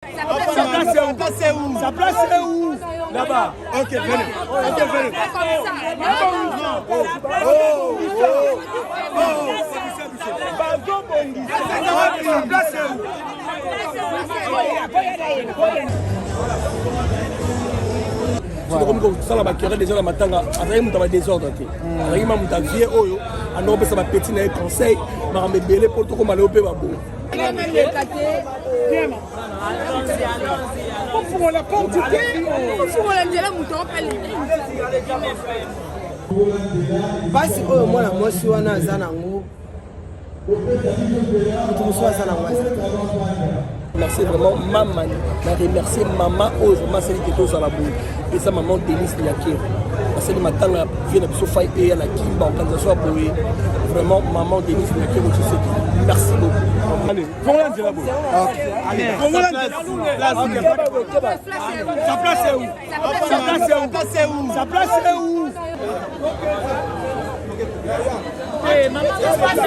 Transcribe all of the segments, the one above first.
Sa place est où? Là-bas. Ok, venez. Ok, venez. Sa place est où? C'est comme quand ça la baquette déjà la matanga avec mon désordre avec ma muta vie oyo ando pesa ba petit na conseil ma mbele pour to comme aller au pe babo pour la porte pour la ndela muto basi oyo mwana mwasi wana azana ngo merci vraiment maman, je remercie maman aux vraiment celle qui est aux alentours et sa maman Denise Niakir parce que maintenant vient de Sofa et à la Kimba organisation pour vraiment maman Denise Niakir au Tshisekedi. Merci beaucoup. Allez, voilà de la boue. Allez, sa place est où? Sa place est où? Sa place est où? Eh maman, ça se passe là.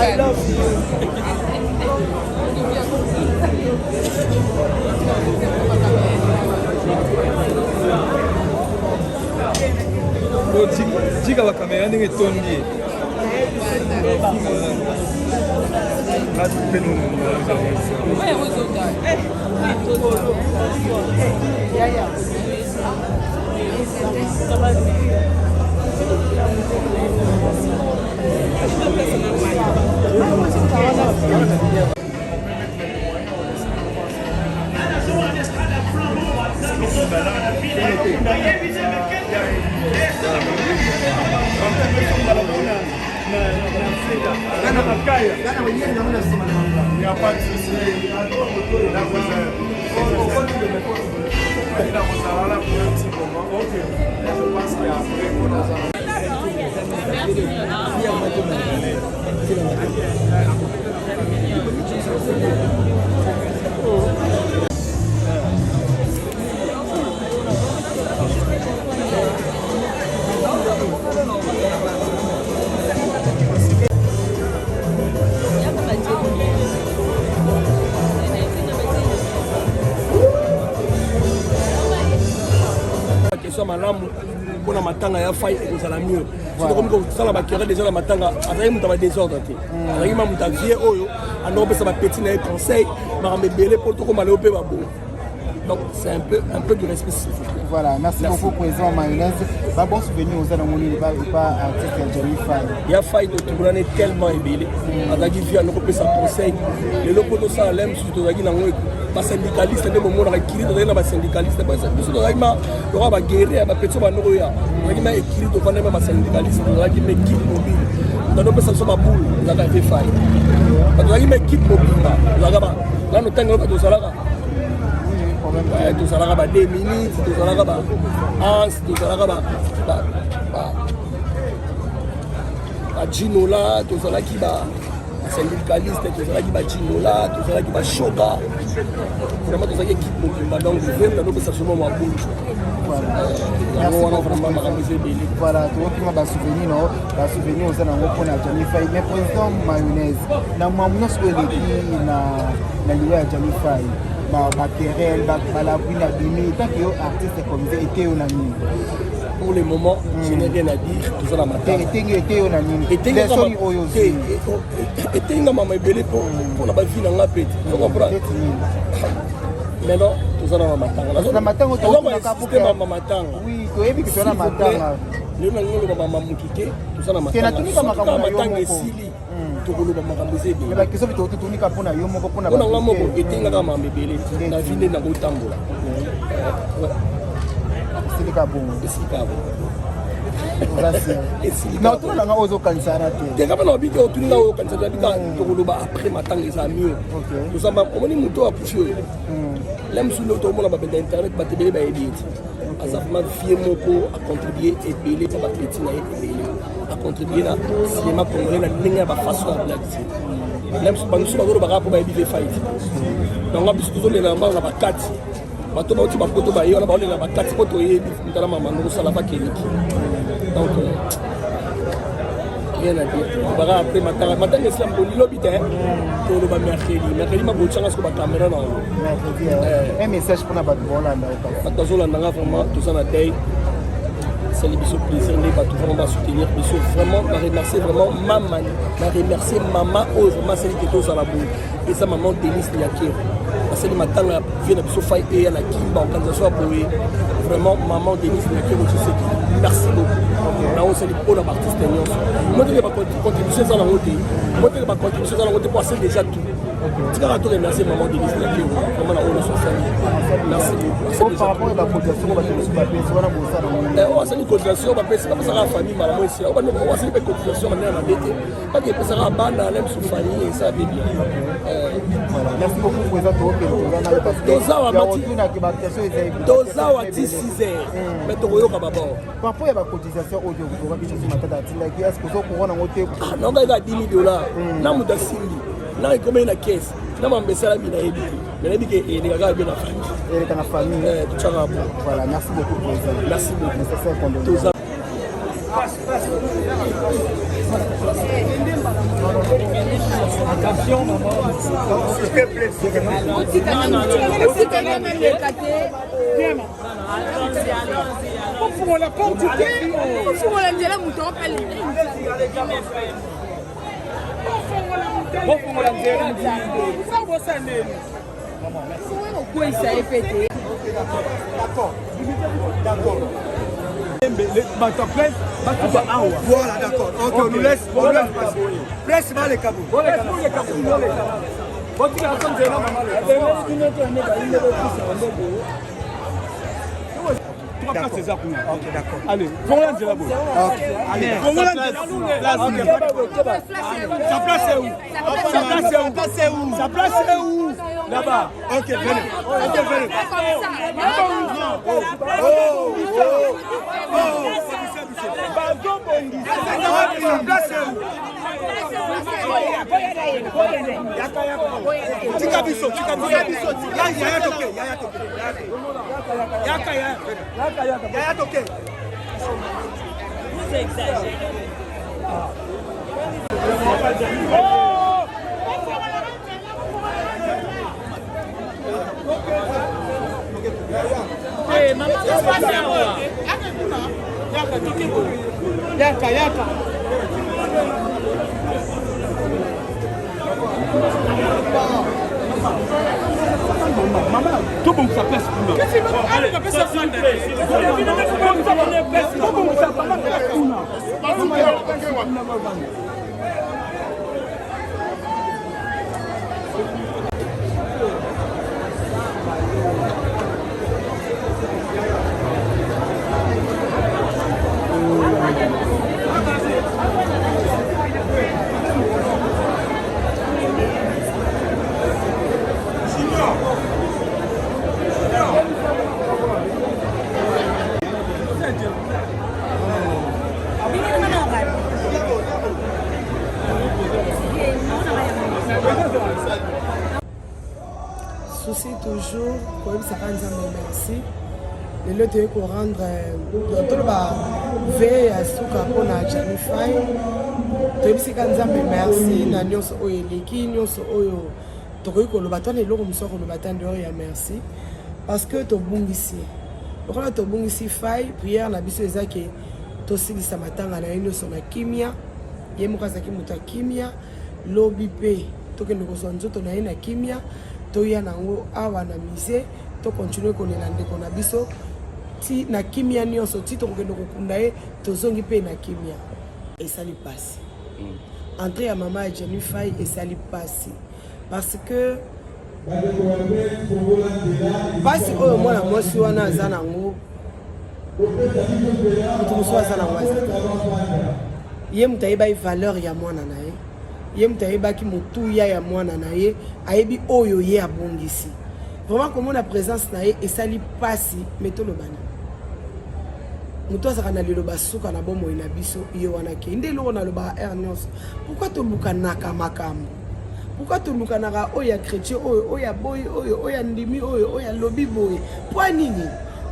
I love you. Diga la caméra nem tondi. malamu mpona matanga ya fai ekozala mieux soki komi kosala bakere déjà na matanga azalaki moto abadésordre te azalaki ma moto avie oyo andoko opesa bapeti na ye conseil makambo ebele mpo tokóma leo mpe babongo. Donc c'est un peu du respect s'il vous plaît. Voilà, merci beaucoup président Mayonnaise. Bah bon souvenir aux anomalies pas artiste Johnny Faye. Il y a Faye de tourner tellement ébélé. Azaki via no kopesa conseil. Les locaux de ça l'aime surtout azaki na ngwe ba syndicaliste de moment na kiri de na ba syndicaliste ba surtout azaki ma lora ba guerrier ba petso ba noko ya. Azaki ma ekiri de kona ba syndicaliste azaki ma équipe mobile. Dans nos personnes ba boule azaki fait Faye. Azaki ma équipe mobile azaki ba là no tango ba to salaka. Tout ça là, 2 minutes, tout ça là, tout ça là, Gino là, tout ça là qui va syndicaliste, tout ça là qui va Gino là, tout ça là qui va Shoga. Vraiment, tout ça qui est équipe mobile. Donc, je vais me ça sur mon boule. Voilà, tu vois comment souvenir, non? Va souvenir aux alentours pour la Johnny Faye. Mais président Mayonnaise, dans mon nom, ce que na lié à Johnny Faye. Bakérel, Balabouina, Bimi, tant que artiste comme ça, était au Nami. Pour le moment, je n'ai rien à dire, tout ça la matin. Était au Nami. Était dans ma belle pour la vie dans la paix. Tu comprends? Mais non, tout ça dans ma matin. La matin, on a ma matin. Oui, tu es que tu as la matin. Le maman Moukike, tout ça dans ma matin. Tu as ma matin et Sili. Mais la question est tout le monde pour na yo moko pour na ba. On a moko etenga kama mbebele na vinde na kotambola. C'est le cas bon. C'est le cas bon. Merci. Na tout na ozo kansara te. Te kama na biki otuni na ozo kansara bika to koloba après matanga eza mieux. Tout ça ba omoni muto a poussé. L'aime sous l'auto mo na ba internet ba tebele ba edit. Azafuma vie moko a contribuer et belé pour ba kletina et belé. A contribuer na cinéma congolais na ndenge ba façon ya blague. L'aime sous bango ba ba pour ba ebi fight. Donc on biso to le na ba ba kati. Bato ba uti ba poto ba yo na ba le na ba kati poto yebi ntala mama no sala ba keniki. Donc rien à dire. On va après matin islam pour l'hôpital pour le mercredi ma bonne chance que ba caméra na mercredi un message pour na ba bolanda attention là nga vraiment tout ça na day c'est le bisou plaisir les ba tout vraiment soutenir bisou vraiment na remercier vraiment maman na remercier maman oh vraiment c'est qui tout ça la boule et ça maman Denise Niakir parce que matin là vient bisou faille et la kimba organisation boé vraiment maman Denise Niakir tu sais merci beaucoup na on c'est pour la partie nyonso moi je vais pas contribuer ça dans côté moi je vais pas contribuer ça dans côté pour c'est déjà tout tu vas tout remercier maman Denise Niakir vraiment la on social merci beaucoup par rapport à la cotisation on va te papier sur la bourse on c'est une cotisation papier c'est pas ça la famille maman ici on va c'est une cotisation maintenant na bête pas que ça va bana l'aime sous famille et ça bébé merci beaucoup président Toza wa 6 heures mais tokoyoka babo par rapport à la cotisation audio on va bien sur matata est-ce que vous courant en hôtel non ga $10,000 na muda simbi na ikome na caisse na mambesala bina ebi mais ebi ke e ngaga bien na famille tout ça va bon voilà merci beaucoup président merci beaucoup c'est ça qu'on doit attention maman s'il te plaît pour la porte pour la nzela muto pale pour la nzela ça va ça nene maman merci quoi ça est pété d'accord voilà, d'accord. Ok, on nous laisse passer. Laisse les cabos. place César Kouna. Ok, d'accord. Allez, Fongola Nzela. Allez, Fongola Nzela. Sa place est où? Sa place est où? Sa place est où? Là-bas. Ok, venez. Ok, venez. Sa place est où? Tika biso. Yaya toke. Yaya toke. Vous exagérez. Hey, maman, qu'est-ce qui se passe là? Yaka. Maman, tout bon ça place pour nous. Qu'est-ce que tu veux? Allez, on peut ça faire. Tout bon ça place pour nous. Souci toujours, pour ça merci. Et là, tu peux rendre veille à Souka pour la Janify. Tu peux merci. Na nyonso oyo eleki nyonso oyo tokoki koloba twana eloko mosusu koloba tande oyo ya merci parce que tobungisi lokola tobungisi fai prière na biso eza ke tosilisa matanga na ye nyonso na kimia ye moko azalaki moto ya kimia lobi mpe tokende kozwa nzoto na ye na kimia toya nango awa na mise tokontinue kolela ndeko na biso ti na kimia nyonso ti tokokende kokunda ye tozongi mpe na kimia esali pasi entrée ya mama ya Jennifer esali pasi parce que pasi oyo mwana mwasi wana aza nango moto mosusu aza nango aza ye moto ayebaki valeur ya mwana na ye ye moto ayebaki motuya ya mwana na ye ayebi oyo ye abongisi vraiment komona présence na ye esali pasi me tolobani moto azaka na liloba suka na bomoi na biso ye wana ke nde eloko nalobaka air nyonso pourquoi tolukanaka makambo pourquoi tolukanaka oyo ya chrétien oyo ya boyi oyo ya ndimi oyo ya lobi boye mpo nini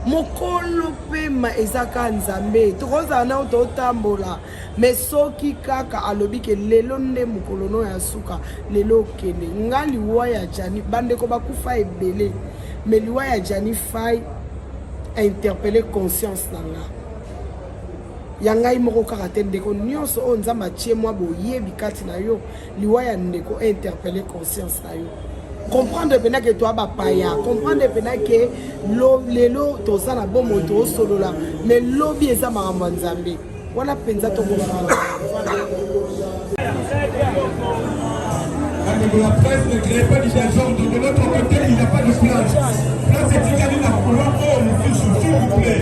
mokolo pema ezaka nzambe tokozala nao totambola me soki kaka alobi ke lelo nde mokolo no ya suka lelo okende nga liwa ya jani bandeko bakufa ebele me liwa ya jani fai interpelle conscience na nga ya ngai moko kaka te ndeko nyonso oyo nzambe atie mwa boyebi kati na yo liwa ya ndeko interpelle conscience na yo comprendre pena ke toi bapaya comprendre pena ke lelo toza na bomo tosolola mais lobi eza makambo ya nzambe wana mpenza tokomona. La presse ne crée pas d'isation, donc de notre côté, il n'y a pas de place. Place est égale à couloir, s'il vous plaît.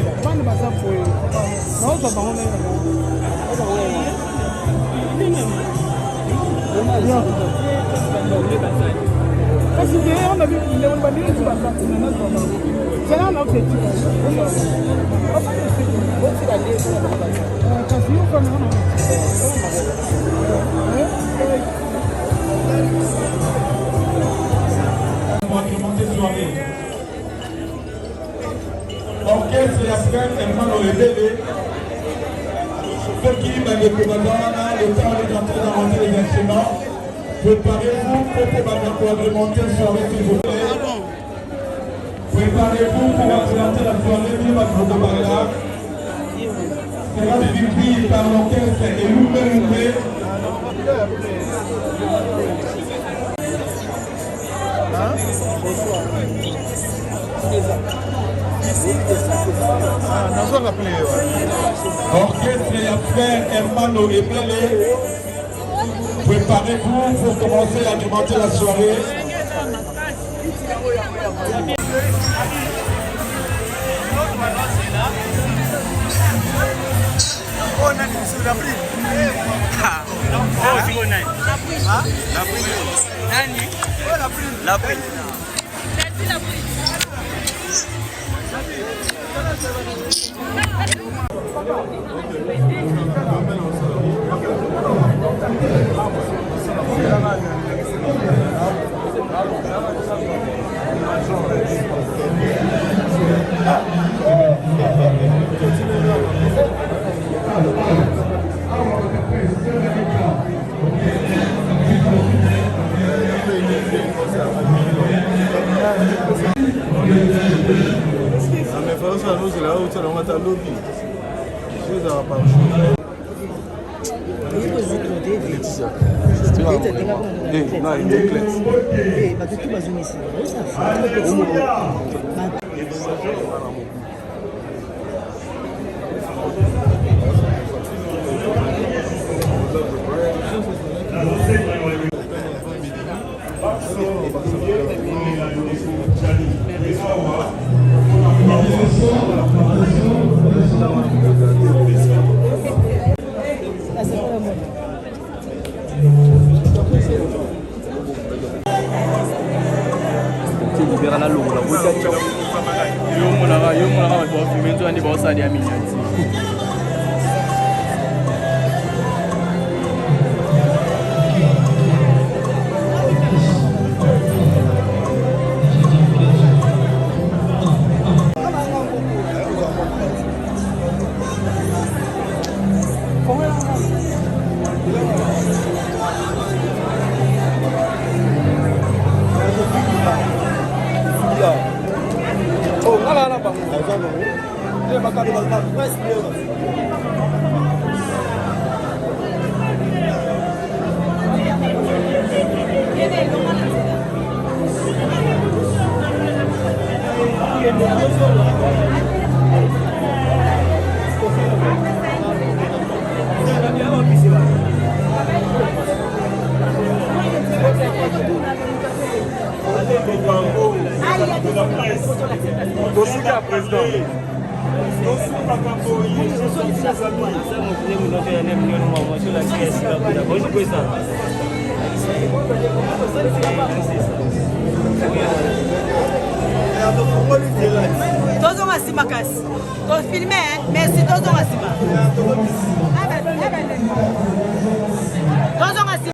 Orchestre et après, Hermano Rebele, ceux qui m'ont le temps d'entrer dans les instruments, préparez-vous pour agrémenter la soirée, s'il vous plaît. Préparez-vous pour agrémenter la soirée, vive à Kodobarela. Sera suivi par l'orchestre et Loubé. Orchestre et affaires Hermano et Belé, préparez-vous pour commencer à alimenter la soirée. Oh, nani c'est la prise. Oh, c'est quoi nani? La prise. Nani? Oh, la prise. La prise. La prise. Tozo masima kasi. To filmer, merci tozo masima. Tozo masima.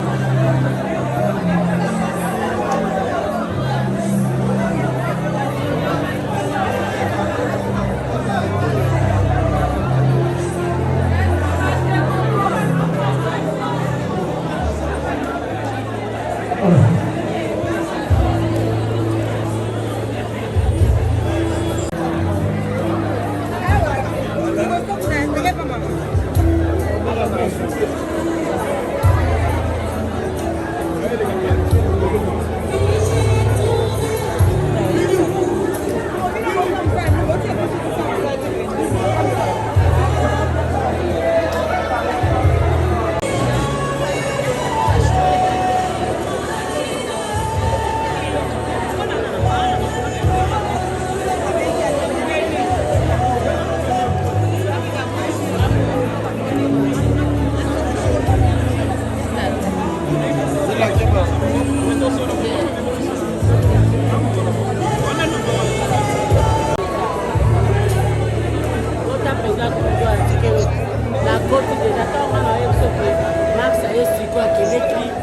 La côte de la Max a eu quoi qui